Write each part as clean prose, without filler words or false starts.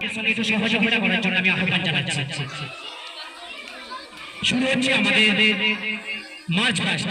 আমাদের সঙ্গে একটু সহযোগিতা করার জন্য আমি আহ্বান জানাচ্ছি। শুরু হচ্ছে আমাদের মার্চ পাস্ট।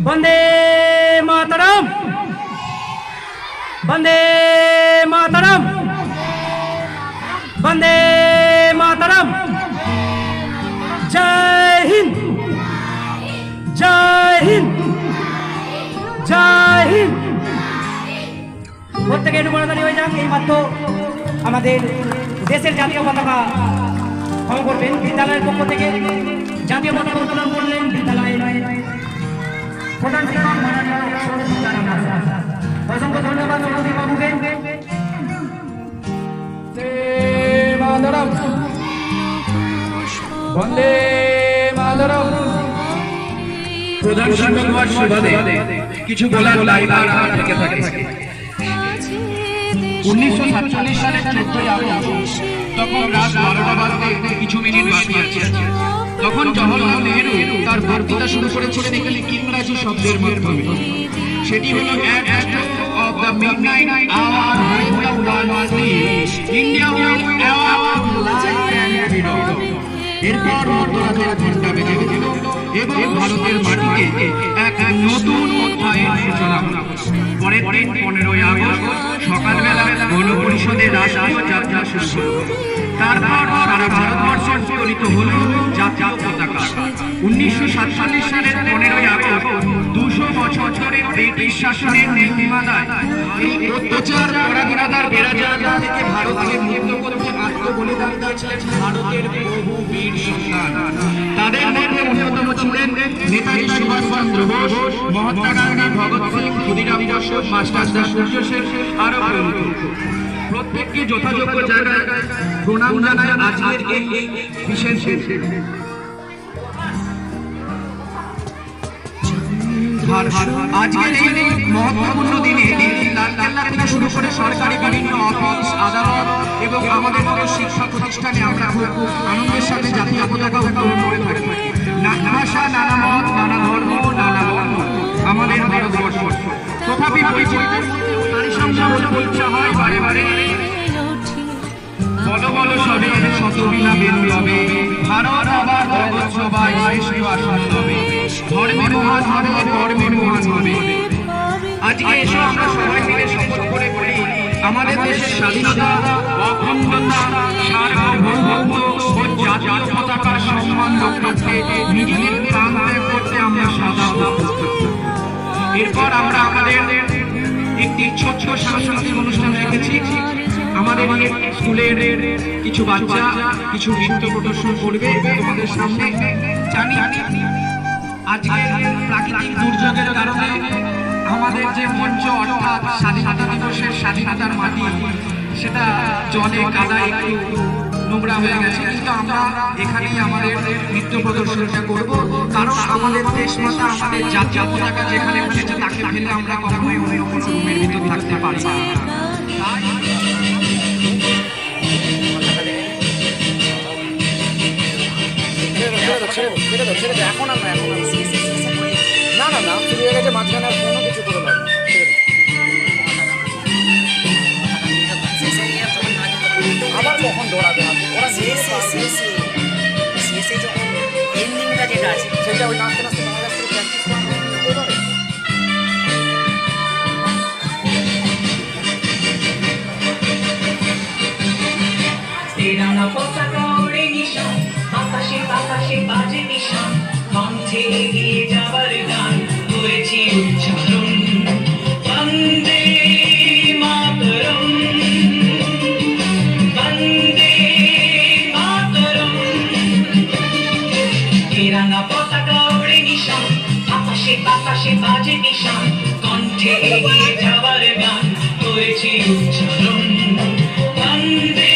বন্দে মাতরম, বন্দে মাতরম, বন্দে মাতরম। জয় হিন্দ, জয় হিন্দ, জয় হিন্দ। প্রত্যেকে একটু বড়দারি হয়ে যান। এই মাত্র আমাদের দেশের জাতীয় পতাকা ক্ষমা করবেন। বিদ্যালয়ের পক্ষ থেকে জাতীয় পতাকা উত্তোলন করলেন বিদ্যালয়ের প্রধান শিক্ষক অসংখ্য ধন্যবাদ সভাপতি বাবুকে। বন্দে মাতরম। প্রধান শিক্ষক হওয়ার সুবাদে কিছু বলার লাইন থেকে থাকে। 1947 সালের 14ই আগস্ট, তখন রাত 12টা বাজতে কিছু মিনিট বাকি আছে। তখন জওহরলাল নেহরু তার বক্তৃতা শুরু করেছিলেন এখানে ইংরাজি শব্দের মাধ্যমে। সেটি হলো of the midnight hour when the one was India will ever light and freedom। এরপর মধ্যরাতের ঘণ্টা বেজে উঠল এবং ভারতের মাটিতে এক নতুন অধ্যায়ের সূচনা হল। পরের দিন 15ই আগস্ট সকালবেলা গণপরিষদের রাষ্ট্রীয় যাত্রা শুরু হল। তারপর সারা ভারতবর্ষ উত্তোলিত হল জাতীয় পতাকা। 1947 সালের 15ই আগস্ট 200 বছর ধরে ব্রিটিশ শাসনের নীতিমালায় এই অত্যাচার পরাধীনতার বেড়াজাল থেকে ভারতকে মুক্ত করতে আত্মবলিদান দিয়েছিলেন ভারতের বহু বীর সন্তান। তাদের মধ্যে অন্যতম ছিলেন নেতাজি সুভাষচন্দ্র বোস, মহাত্মা গান্ধী, ভগৎ সিং, ক্ষুদিরাম বসু, মাস্টারদা সূর্য সেন আরো প্রমুখ। প্রত্যেককে যথাযোগ্য জায়গায় প্রণাম জানায় আজকের এই বিশেষ আজকের এই মহত্বপূর্ণ দিনে লালকেল্লা থেকে শুরু করে সরকারি বিভিন্ন অফিস, আদালত এবং আমাদের মতো শিক্ষা প্রতিষ্ঠানে আমরা খুব আনন্দের সাথে জাতীয় পতাকা উত্তোলন করে থাকি। নানা ভাষা, নানা মত, নানা ধর্ম, নানা বর্ণ আমাদের ভারতবর্ষ। তথাপি বৈচিত্র্যের নারী সংগ্রাম পরীক্ষা হয় বারে বারে। বলো বলো সবে শতবিনা বেনু হবে, ভারত আবার জগৎ সবাই শ্রেষ্ঠ আসন হবে, ধর্মে মহান হবে, কর্মে মহান হবে। আজকে এসে আমরা সবাই মিলে শপথ করে করি আমাদের দেশের স্বাধীনতা, অখণ্ডতা, সার্বভৌমত্ব ও জাতীয় পতাকার সম্মান রক্ষার্থে নিজেদের প্রাণ ত্যাগ করতে আমরা সদা প্রস্তুত। এরপর আমরা আমাদের একটি ছোট্ট সাংস্কৃতিক অনুষ্ঠান রেখেছি। আমাদের স্কুলের কিছু বাচ্চা কিছু নৃত্য প্রদর্শন করবে তোমাদের সামনে। জানি আজকে প্রাকৃতিক দুর্যোগের কারণে আমাদের যে মঞ্চ অর্থাৎ স্বাধীনতা দিবসের স্বাধীনতার মাটি সেটা জলে কাদায় একটু নোংরা হয়ে গেছে, কিন্তু আমরা এখানেই আমাদের নৃত্য প্রদর্শনটা করব। কারণ আমাদের দেশমাতা, আমাদের জাতীয় পতাকা যেখানে উঠেছে তাকে ফেলে আমরা কখনোই অন্য কোনো রুমের ভিতর থাকতে পারি না। এখন আর না, না না না শুরু হয়ে গেছে মাঝখানে আর কোনো কিছু করে লাগবে। আবার কখন দৌড়াবে ওরা শেষে যখন এন্ডিংটা যেটা আছে সেটা ওই নাচতে নাচতে তোমার কাছ থেকে প্র্যাকটিস করতে পারে। তেরানা পতাকা ওড়ে নিশান, আকাশে আকাশে বাজে নিশান, কণ্ঠে এগিয়ে যাবার গান করেছি উচ্চারণ। বন্দে মাতরম, বন্দে মাতরম। তেরানা পতাকা ওড়ে নিশান, আকাশে আকাশে বাজে নিশান, কণ্ঠে এগিয়ে যাবার গান করেছি উচ্চারণ। বন্দে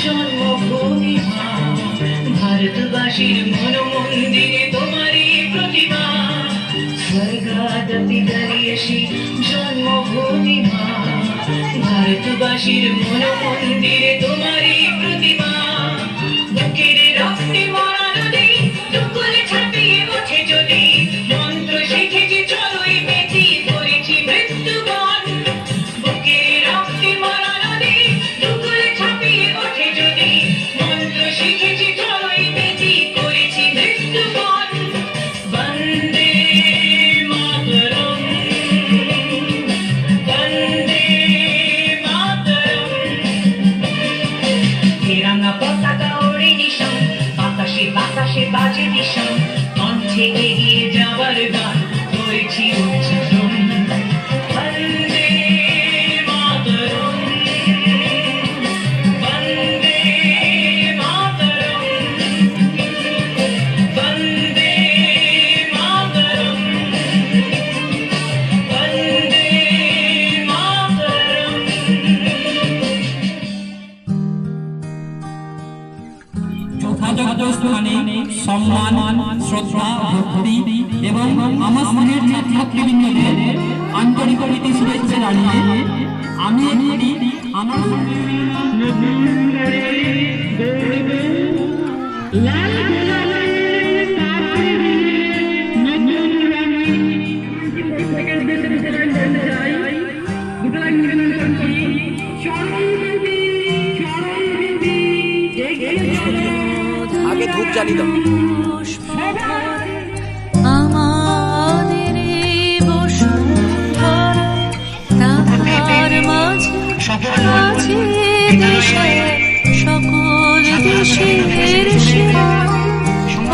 জন্মভূমি ভারতবাসীর মন মন্দিরে তোমারই প্রতিমা। স্বর্গাদপি দাঁড়িয়েছি জন্মভূমি ভারতবাসীর মন মন্দিরে তোমারই প্রতিমা। বুকের রক্তে মরা নদী টুকুরে ছাপিয়ে ওঠে যদি, মন্ত্র শিখেছি চলোই বেঁচি করেছি মৃত্যুবরণ। বুকের রক্তে মরা নদী টুকুরে ছাপিয়ে ওঠে যদি, মন্ত্র শিখেছি চলোই বেঁচি করেছি মৃত্যুবরণ। বন্দে মাতরম। রাঙা পতাকা ওড়ে নিশান, বাতাসে বাতাসে বাজে নিশান, কণ্ঠে এগিয়ে যাওয়ার গান করেছি উচ্চারণ। বন্দে মাতরম, বন্দে মাতরম, বন্দে মাতরম, বন্দে মাতরম। যথাযথ স্থানে সম্মান, শ্রদ্ধা, ভক্তি এবং আমার স্নেহের ছাত্রছাত্রীবৃন্দদের আন্তরিক প্রীতি শুভেচ্ছা জানিয়ে আমি আমার আগে ধূপ জ্বালিয়ে দাও। আমাদের বসুন্ধরা তাহার মাঝে আছে দেশে সকল দেশের সেরা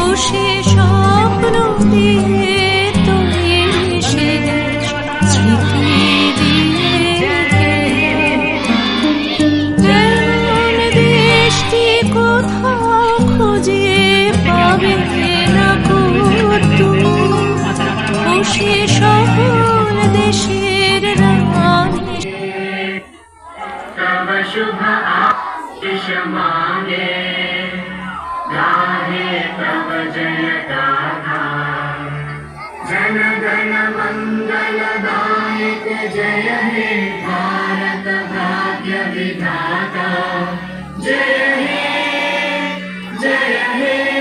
ও সে স্বপ্ন দিয়ে তৈরি সে স্মৃতি দিয়ে এমন দেশটি কোথাও খুঁজে পাবে না তুমি ও সে সকল দেশের রানী। तव शुभ आशीष मांगे, गाहे तव जय गाथा। जन गण मंगल दायक जय हे भारत भाग्य विधाता। जय हे जय हे